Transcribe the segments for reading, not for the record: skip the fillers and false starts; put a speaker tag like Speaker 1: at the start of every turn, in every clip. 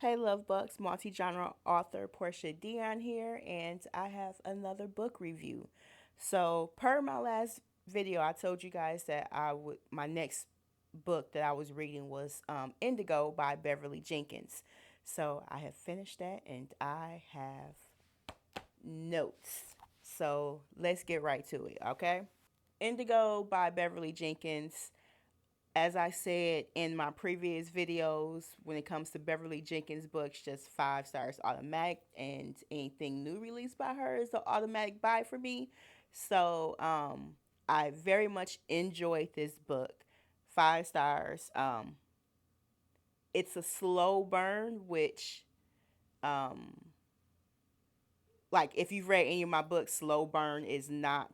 Speaker 1: Hey, Love Bucks, multi genre author Portia Dion here, and I have another book review. So, per my last video, I told you guys that my next book that I was reading was Indigo by Beverly Jenkins. So, I have finished that and I have notes. So, let's get right to it, okay? Indigo by Beverly Jenkins. As I said in my previous videos, when it comes to Beverly Jenkins books, just 5 stars automatic, and anything new released by her is an automatic buy for me. So I very much enjoyed this book. 5 stars. It's a slow burn, which um, like if you've read any of my books, slow burn is not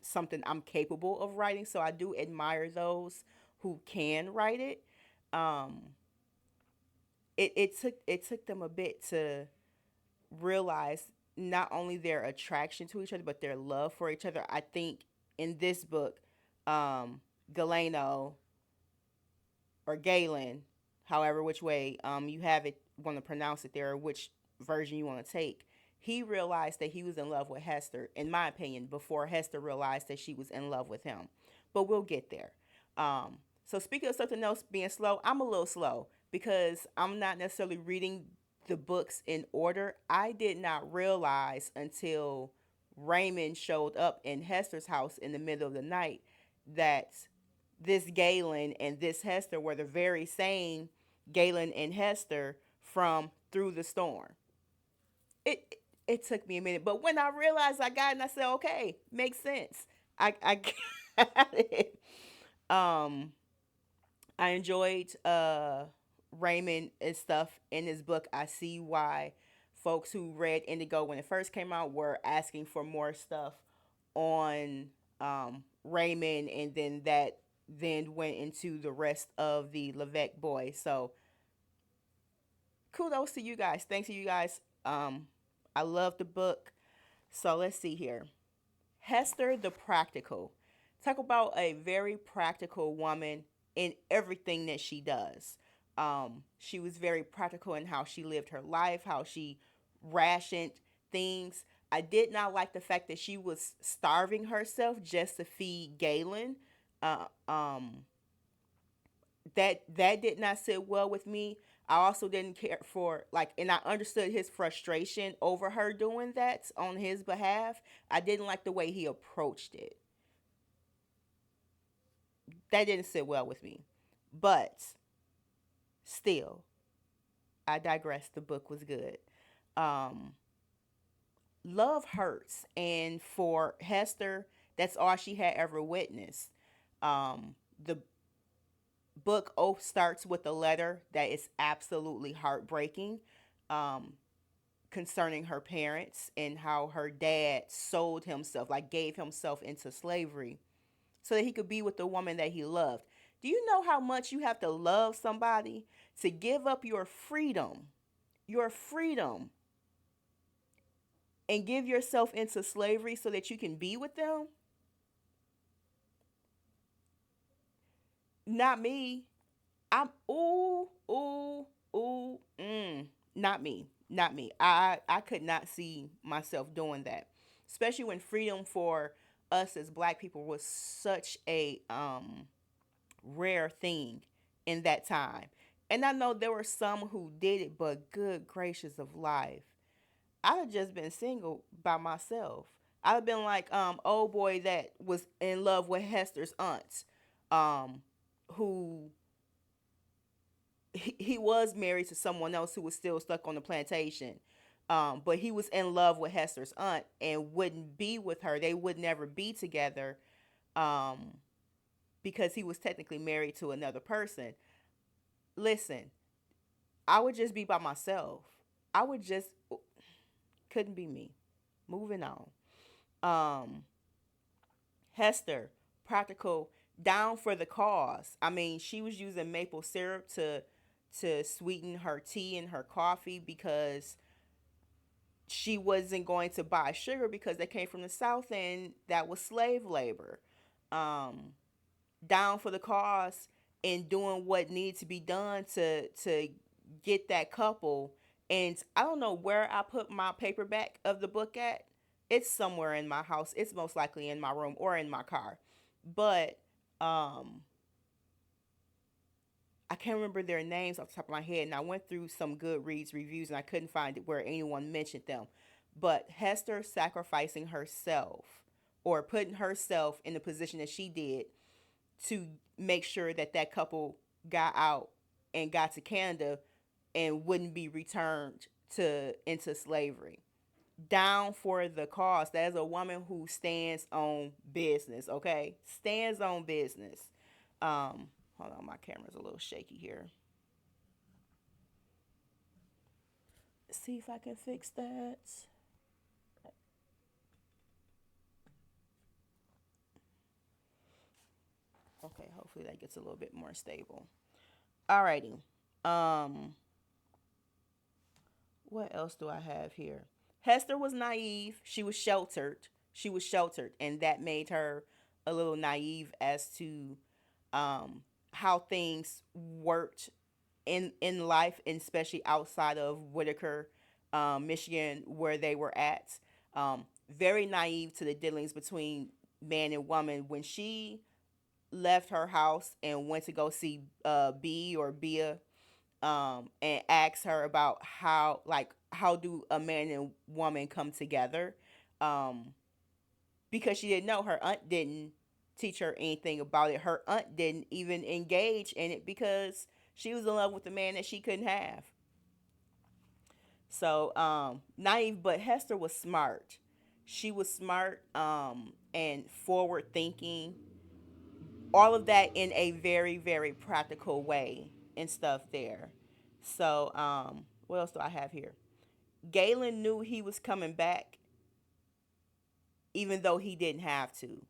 Speaker 1: something I'm capable of writing. So I do admire those who can write it. Um, it took them a bit to realize not only their attraction to each other but their love for each other. I think in this book, Galeno or Galen, however which way you have it want to pronounce it there, or which version you want to take. He realized that he was in love with Hester, in my opinion, before Hester realized that she was in love with him. But we'll get there. So speaking of something else being slow, I'm a little slow because I'm not necessarily reading the books in order. I did not realize until Raymond showed up in Hester's house in the middle of the night that this Galen and this Hester were the very same Galen and Hester from Through the Storm. It took me a minute, but when I realized I got it, and I said, okay, makes sense. I got it. Um, I enjoyed Raymond and stuff in his book. I see why folks who read Indigo when it first came out were asking for more stuff on Raymond, and then that then went into the rest of the Levesque boys. So kudos to you guys. Thanks to you guys. I love the book. So let's see here. Hester the Practical. Talk about a very practical woman in everything that she does. She was very practical in how she lived her life, how she rationed things. I did not like the fact that she was starving herself just to feed Galen. Uh, um, that did not sit well with me. I also didn't care for like, and I understood his frustration over her doing that on his behalf. I didn't like the way he approached it. That didn't sit well with me. But still, I digress. The book was good. Um, Love hurts, and for Hester, that's all she had ever witnessed. The book Oath starts with a letter that is absolutely heartbreaking, um, concerning her parents and how her dad sold himself, like gave himself into slavery so that he could be with the woman that he loved. Do you know how much you have to love somebody to give up your freedom, and give yourself into slavery so that you can be with them? Not me. I'm not me. Not me. I could not see myself doing that. Especially when freedom for us as black people was such a rare thing in that time. And I know there were some who did it, but good gracious of life. I'd have just been single by myself. I'd have been like old boy that was in love with Hester's aunt. Um who he was married to someone else who was still stuck on the plantation. But he was in love with Hester's aunt and wouldn't be with her. They would never be together, um, because he was technically married to another person. Listen, I would just be by myself. I would just couldn't be me. Moving on. Um, Hester, practical, down for the cause. I mean, she was using maple syrup to sweeten her tea and her coffee because she wasn't going to buy sugar because they came from the South and that was slave labor. Um, Down for the cause and doing what needed to be done to get that couple. And I don't know where I put my paperback of the book at. It's somewhere in my house. It's most likely in my room or in my car. But um I can't remember their names off the top of my head, and I went through some Goodreads reviews and I couldn't find it where anyone mentioned them. But Hester sacrificing herself or putting herself in the position that she did to make sure that that couple got out and got to Canada and wouldn't be returned to into slavery. Down for the cause. That is a woman who stands on business. Okay, stands on business. Hold on, my camera's a little shaky here. See if I can fix that. Okay, hopefully that gets a little bit more stable. Alrighty. Um, what else do I have here? Hester was naive. She was sheltered. She was sheltered, and that made her a little naive as to um, how things worked in life, and especially outside of Whitaker, Michigan, where they were at. Very naive to the dealings between man and woman. When she left her house and went to go see B or Bia, and asked her about how do a man and woman come together, um, because she didn't know, her aunt didn't teach her anything about it. Her aunt didn't even engage in it because she was in love with a man that she couldn't have. So naive, but Hester was smart. She was smart, and forward thinking. All of that in a very very practical way and stuff there. So what else do I have here? Galen knew he was coming back even though he didn't have to.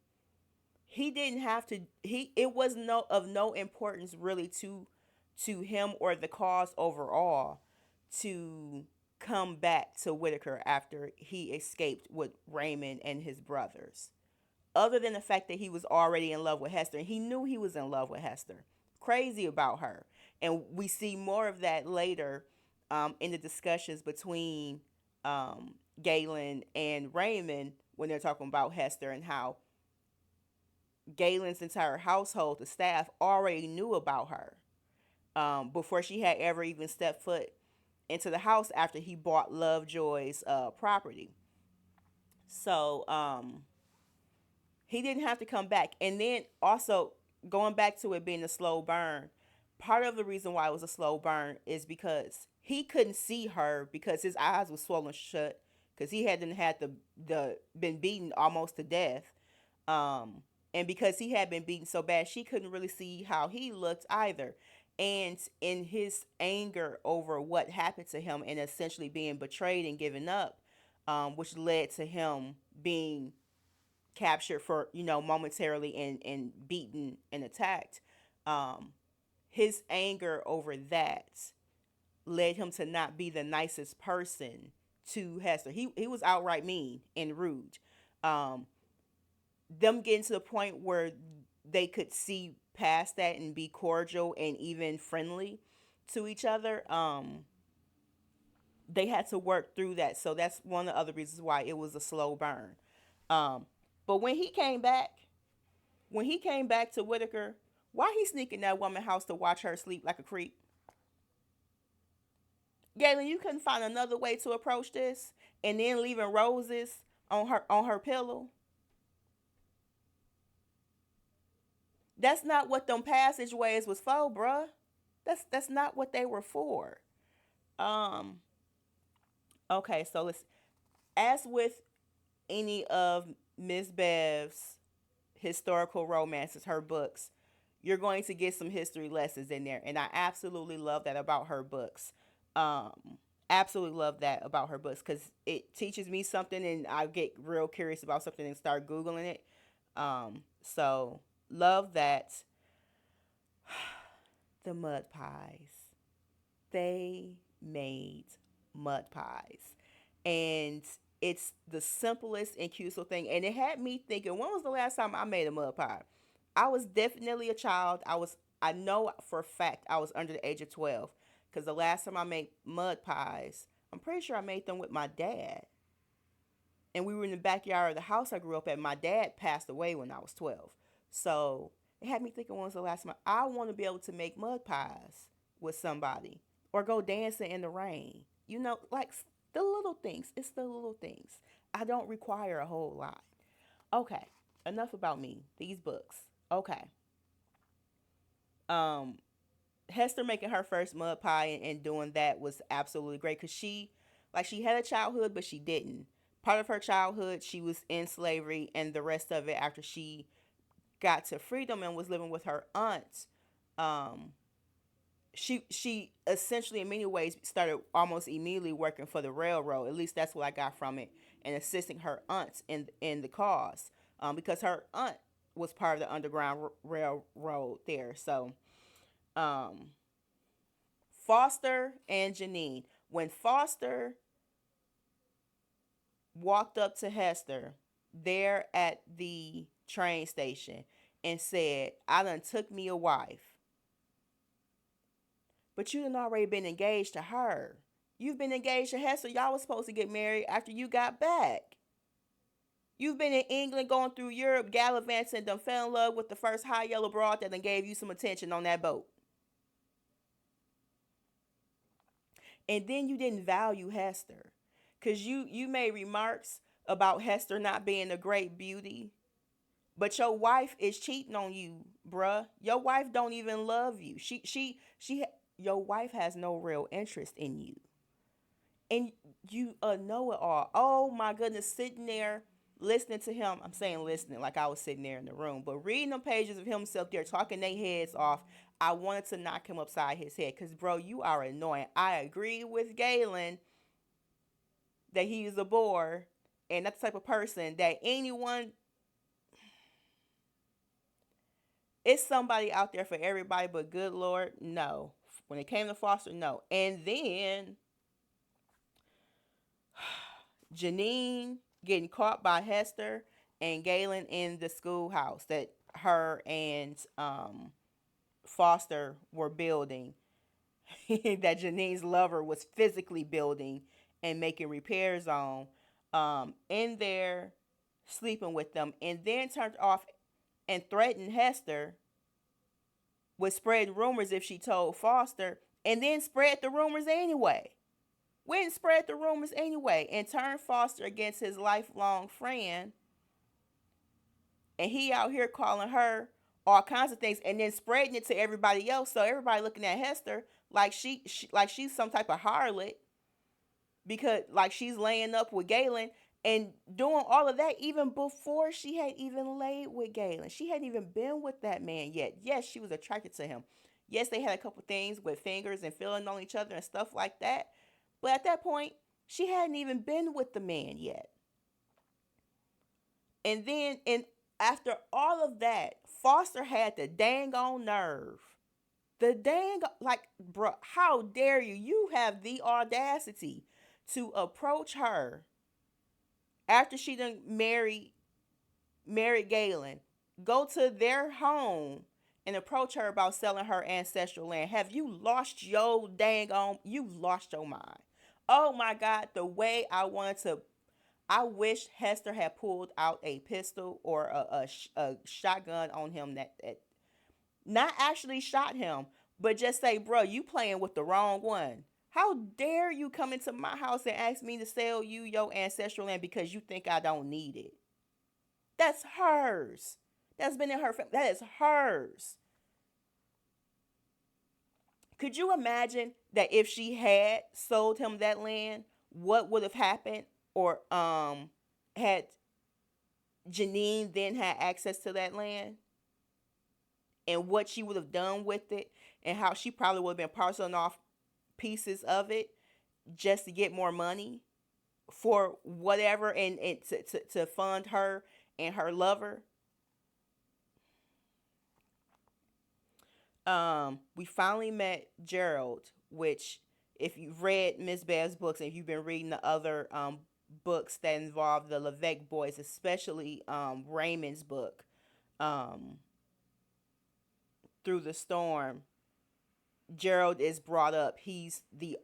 Speaker 1: He didn't have to. He It was no of no importance really to him or the cause overall to come back to Whitaker after he escaped with Raymond and his brothers, other than the fact that he was already in love with Hester. And he knew he was in love with Hester, crazy about her. And we see more of that later, in the discussions between Galen and Raymond when they're talking about Hester and how Galen's entire household, the staff, already knew about her, before she had ever even stepped foot into the house after he bought Lovejoy's property. So he didn't have to come back. And then also going back to it being a slow burn, part of the reason why it was a slow burn is because he couldn't see her because his eyes were swollen shut because he hadn't had the been beaten almost to death. Um, and because he had been beaten so bad, she couldn't really see how he looked either. And in his anger over what happened to him and essentially being betrayed and given up, which led to him being captured for momentarily and beaten and attacked, um, his anger over that led him to not be the nicest person to Hester. He was outright mean and rude. Um, them getting to the point where they could see past that and be cordial and even friendly to each other. They had to work through that, so that's one of the other reasons why it was a slow burn. Um, but when he came back to Whitaker, why he sneak in that woman's house to watch her sleep like a creep? Galen, you couldn't find another way to approach this, and then leaving roses on her pillow. That's not what them passageways was for, bruh. That's not what they were for. Um. Okay, so let's, as with any of Miss Bev's historical romances, her books, you're going to get some history lessons in there, and I absolutely love that about her books. Um, Absolutely love that about her books because it teaches me something, and I get real curious about something and start googling it. So love that. The mud pies. They made mud pies. And it's the simplest and cutest little thing. And it had me thinking, when was the last time I made a mud pie? I was definitely a child. I know for a fact I was under the age of 12. Because the last time I made mud pies, I'm pretty sure I made them with my dad. And we were in the backyard of the house I grew up at. My dad passed away when I was 12. So it had me thinking, when was the last time I want to be able to make mud pies with somebody or go dancing in the rain? You know, like the little things. It's the little things. I don't require a whole lot. Okay, enough about me. These books. Okay. Um, Hester making her first mud pie and doing that was absolutely great because she had a childhood, but she didn't. Part of her childhood, she was in slavery, and the rest of it, after she got to freedom and was living with her aunt, um, she essentially, in many ways, started almost immediately working for the railroad. At least that's what I got from it, and assisting her aunt in the cause, because her aunt was part of the Underground Railroad there. So, um, Foster and Janine. When Foster walked up to Hester there at the train station and said, I done took me a wife. But you done already been engaged to her. You've been engaged to Hester. Y'all was supposed to get married after you got back. You've been in England, going through Europe, gallivanting, done fell in love with the first high yellow broad that done gave you some attention on that boat. And then you didn't value Hester. Cause you made remarks about Hester not being a great beauty, but your wife is cheating on you, bruh. Your wife don't even love you. Your wife has no real interest in you, and you know it all. Oh my goodness, sitting there listening to him. I'm saying listening like I was sitting there in the room, but reading the pages of himself there talking their heads off. I wanted to knock him upside his head because, bro, you are annoying. I agree with Galen that he is a bore and that's the type of person that anyone, it's somebody out there for everybody, but good Lord, no. When it came to Foster, no. And then Janine getting caught by Hester and Galen in the schoolhouse that her and Foster were building, that Janine's lover was physically building and making repairs on, in there sleeping with them, and then turned off and threatened Hester with spreading rumors if she told Foster, and then spread the rumors anyway. Went and spread the rumors anyway, and turned Foster against his lifelong friend. And he out here calling her all kinds of things, and then spreading it to everybody else. So everybody looking at Hester like like she's some type of harlot because like she's laying up with Galen and doing all of that even before she had even laid with Galen. She hadn't even been with that man yet. Yes, she was attracted to him. Yes, they had a couple things with fingers and feeling on each other and stuff like that. But at that point, she hadn't even been with the man yet. And after all of that, Foster had the dang on nerve. The dang, like, bro, how dare you? You have the audacity to approach her after she done married Galen, go to their home and approach her about selling her ancestral land. Have you lost your dang on? You lost your mind. Oh my God, the way I wish Hester had pulled out a pistol or a shotgun on him that not actually shot him, but just say, bro, you playing with the wrong one. How dare you come into my house and ask me to sell you your ancestral land because you think I don't need it? That's hers. that's been in her family. That is hers. Could you imagine that if she had sold him that land, what would have happened? Or had Janine then had access to that land, and what she would have done with it, and how she probably would have been parceling off pieces of it just to get more money for whatever, and to fund her and her lover. We finally met Gerald, which, if you've read Miss Bev's books and if you've been reading the other books that involve the Levesque boys, especially Raymond's book, um, Through the Storm, Gerald is brought up. He's the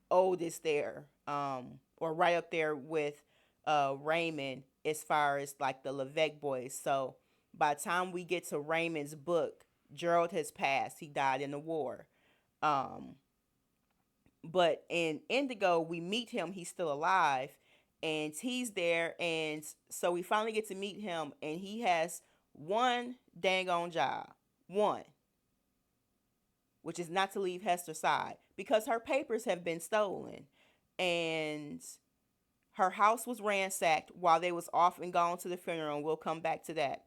Speaker 1: oldest there, or right up there with Raymond as far as like the Levesque boys. So by the time we get to Raymond's book, Gerald has passed. He died in the war. Um, but in Indigo, we meet him. He's still alive, and he's there. And so we finally get to meet him, and he has one dang on job. One, which is not to leave Hester's side because her papers have been stolen, and her house was ransacked while they was off and gone to the funeral, and we'll come back to that.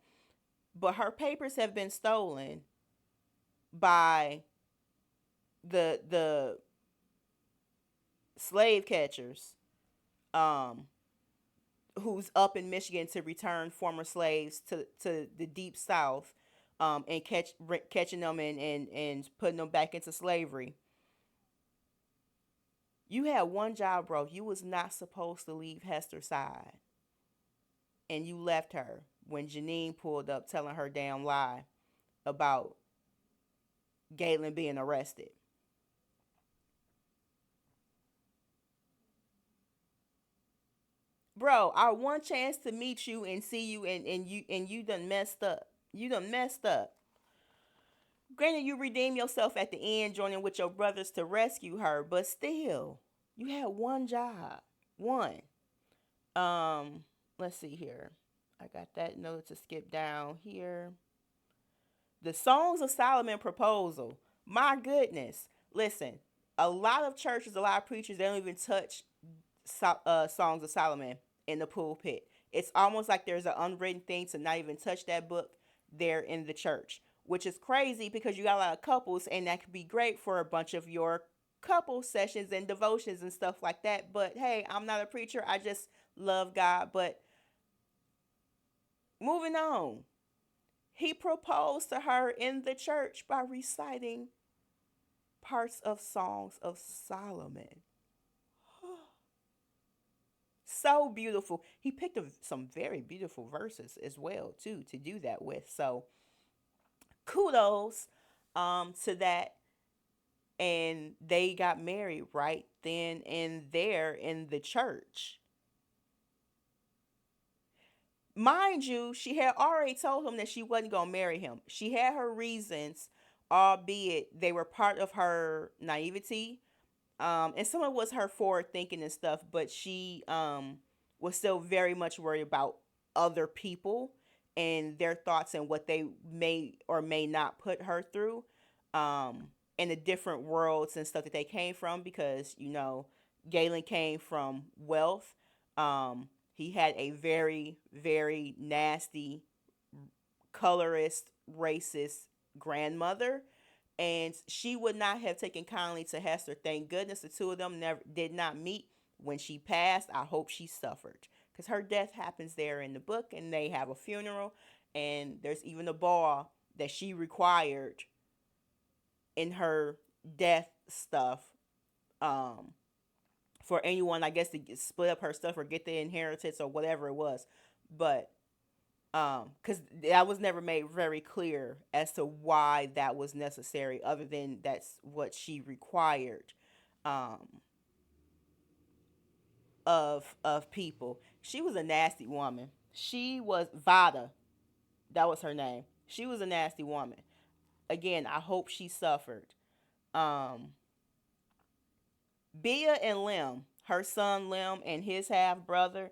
Speaker 1: But her papers have been stolen by the slave catchers, um who's up in Michigan to return former slaves to the deep south, and catching them, and putting them back into slavery. You had one job, bro. You was not supposed to leave Hester's side, and you left her when Janine pulled up telling her damn lie about Galen being arrested. Bro, our one chance to meet you and see you, and you done messed up. You done messed up. Granted, you redeemed yourself at the end, joining with your brothers to rescue her, but still, you had one job. One. Um, let's see here. I got that note to skip down here. The Songs of Solomon proposal. My goodness. Listen, a lot of churches, a lot of preachers, they don't even touch Songs of Solomon in the pulpit. It's almost like there's an unwritten thing to not even touch that book there in the church, which is crazy because you got a lot of couples, and that could be great for a bunch of your couple sessions and devotions and stuff like that. But hey, I'm not a preacher. I just love God. But moving on, he proposed to her in the church by reciting parts of Songs of Solomon. So beautiful. He picked some very beautiful verses as well too to do that with. So kudos to that. And they got married right then and there in the church. Mind you, she had already told him that she wasn't going to marry him. She had her reasons, albeit they were part of her naivety. And some of it was her forward thinking and stuff, but she was still very much worried about other people and their thoughts and what they may or may not put her through, um, and the different worlds and stuff that they came from, because, Galen came from wealth. He had a very, very nasty, colorist, racist grandmother, and she would not have taken kindly to Hester. Thank goodness the two of them never did not meet. When she passed, I hope she suffered, because her death happens there in the book, and they have a funeral, and there's even a ball that she required in her death stuff, um, for anyone, I guess, to split up her stuff or get the inheritance or whatever it was. But because that was never made very clear as to why that was necessary, other than that's what she required, um, of people. She was a nasty woman. She was Vada. That was her name. She was a nasty woman. Again, I hope she suffered. Um, Bia and Lim, her son Lim and his half brother,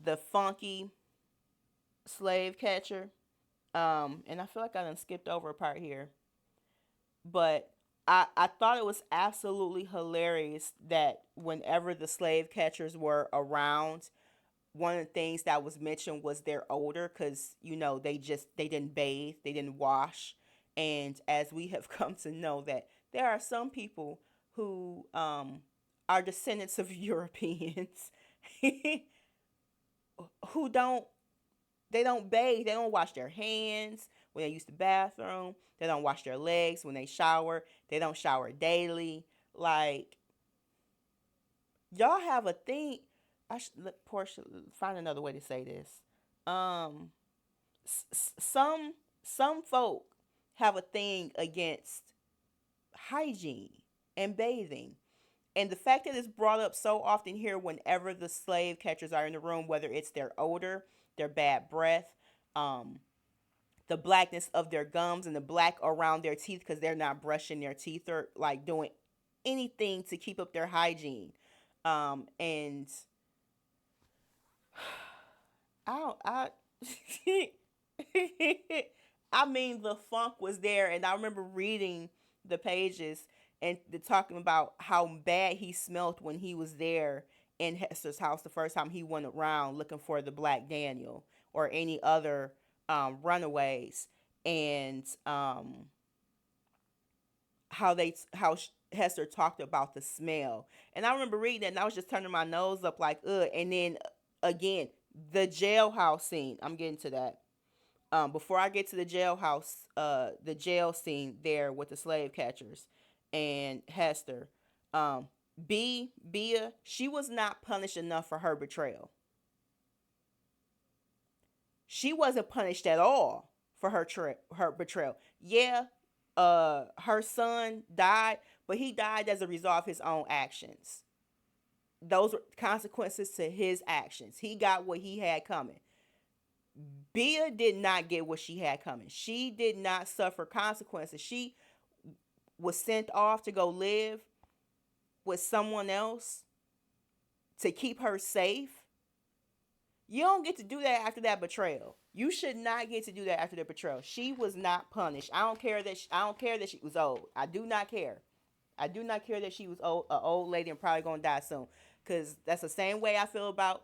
Speaker 1: the funky, slave catcher. And I feel like I done skipped over a part here, but I thought it was absolutely hilarious that whenever the slave catchers were around, one of the things that was mentioned was their odor, because they didn't bathe, they didn't wash. And as we have come to know, that there are some people who are descendants of Europeans who don't bathe, they don't wash their hands when they use the bathroom, they don't wash their legs when they shower, they don't shower daily. Like, y'all have a thing. I should let Portia find another way to say this. Um, some folk have a thing against hygiene and bathing, and the fact that it's brought up so often here whenever the slave catchers are in the room, whether it's their odor, their bad breath, um, the blackness of their gums and the black around their teeth because they're not brushing their teeth or like doing anything to keep up their hygiene. And I don't, I mean, the funk was there, and I remember reading the pages and talking about how bad he smelt when he was there in Hester's house the first time he went around looking for the Black Daniel or any other runaways, and how Hester talked about the smell. And I remember reading it, and I was just turning my nose up like, ugh. And then again, the jailhouse scene. I'm getting to that. Before I get to the jail scene there with the slave catchers and Hester, um, Bia, she was not punished enough for her betrayal. She wasn't punished at all for her betrayal. Yeah, her son died, but he died as a result of his own actions. Those were consequences to his actions. He got what he had coming. Bia did not get what she had coming. She did not suffer consequences. She was sent off to go live with someone else to keep her safe. You don't get to do that after that betrayal. You should not get to do that after the betrayal. She was not punished. I don't care that she was old. I do not care. I do not care that she was old, an old lady and probably gonna die soon. Cause that's the same way I feel about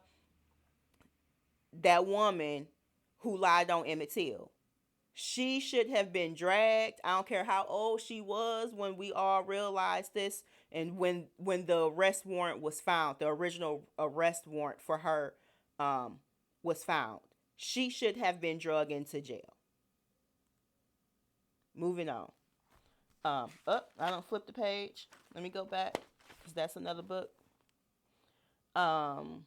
Speaker 1: that woman who lied on Emmett Till. She should have been dragged. I don't care how old she was when we all realized this, and when the arrest warrant was found, the original arrest warrant for her was found. She should have been drugged into jail. Moving on. I don't flip the page. Let me go back because that's another book. Um,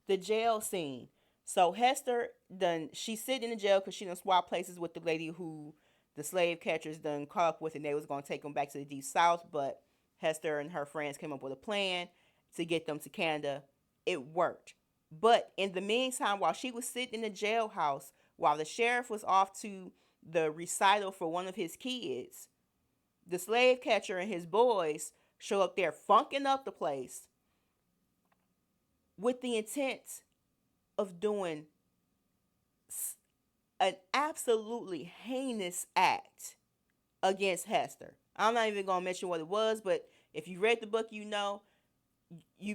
Speaker 1: the jail scene. So Hester done she's sitting in the jail because she done swap places with the lady who the slave catchers done caught up with, and they was gonna take them back to the deep south, but Hester and her friends came up with a plan to get them to Canada. It worked. But in the meantime, while she was sitting in the jailhouse, while the sheriff was off to the recital for one of his kids, the slave catcher and his boys show up there funking up the place with the intent of doing an absolutely heinous act against Hester. I'm not even going to mention what it was, but if you read the book, you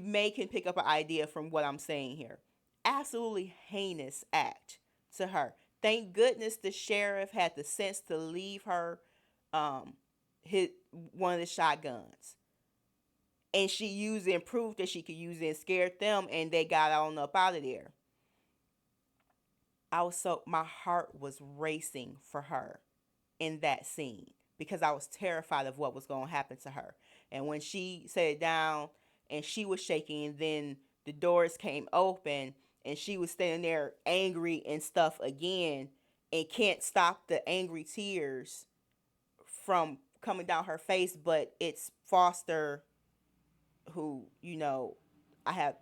Speaker 1: may can pick up an idea from what I'm saying here. Absolutely heinous act to her. Thank goodness the sheriff had the sense to leave her hit one of the shotguns. And she used it and proved that she could use it and scared them, and they got on up out of there. My heart was racing for her in that scene because I was terrified of what was going to happen to her. And when she sat down and she was shaking, and then the doors came open and she was standing there angry and stuff again, and can't stop the angry tears from coming down her face, but it's Foster who, I have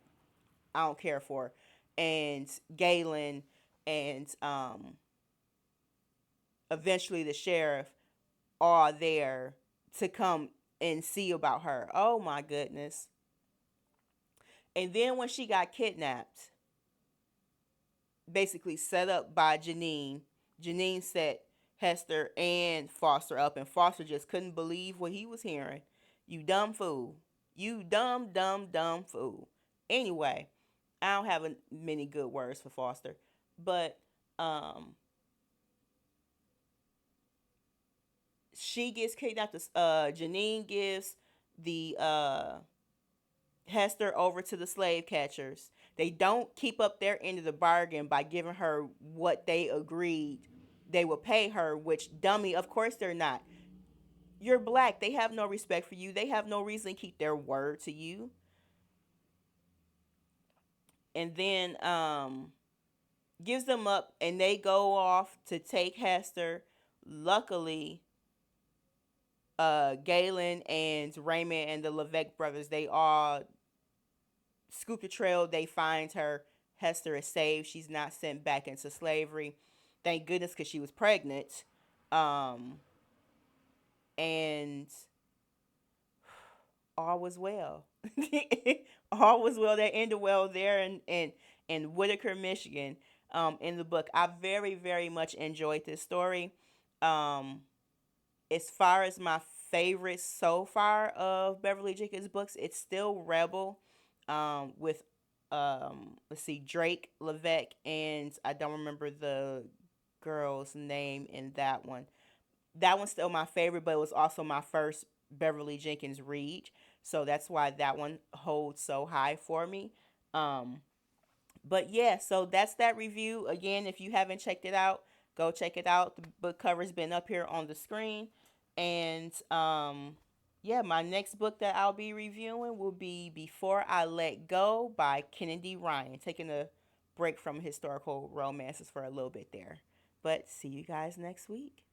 Speaker 1: I don't care for, and Galen, and eventually the sheriff are there to come and see about her. Oh my goodness. And then when she got kidnapped, basically set up by Janine. Janine set Hester and Foster up, and Foster just couldn't believe what he was hearing. You dumb fool. You dumb, dumb, dumb fool. Anyway, I don't have many good words for Foster, but um, she gets kidnapped. Janine gives the Hester over to the slave catchers. They don't keep up their end of the bargain by giving her what they agreed they would pay her, which, dummy, of course they're not. You're black. They have no respect for you. They have no reason to keep their word to you. And then gives them up and they go off to take Hester. Luckily, Galen and Raymond and the Levesque brothers, they all scoop the trail. They find her. Hester is saved. She's not sent back into slavery. Thank goodness, because she was pregnant. Um, and all was well. All was well. That ended well there in Whitaker, Michigan. In the book, I very very much enjoyed this story. Um, as far as my favorite so far of Beverly Jenkins books, it's still Rebel, with let's see, Drake Levesque, and I don't remember the girl's name in that one. That one's still my favorite, but it was also my first Beverly Jenkins read, so that's why that one holds so high for me. Um, but yeah, so that's that review. Again, if you haven't checked it out, go check it out. The book cover's been up here on the screen. And yeah, my next book that I'll be reviewing will be Before I Let Go by Kennedy Ryan. Taking a break from historical romances for a little bit there. But see you guys next week.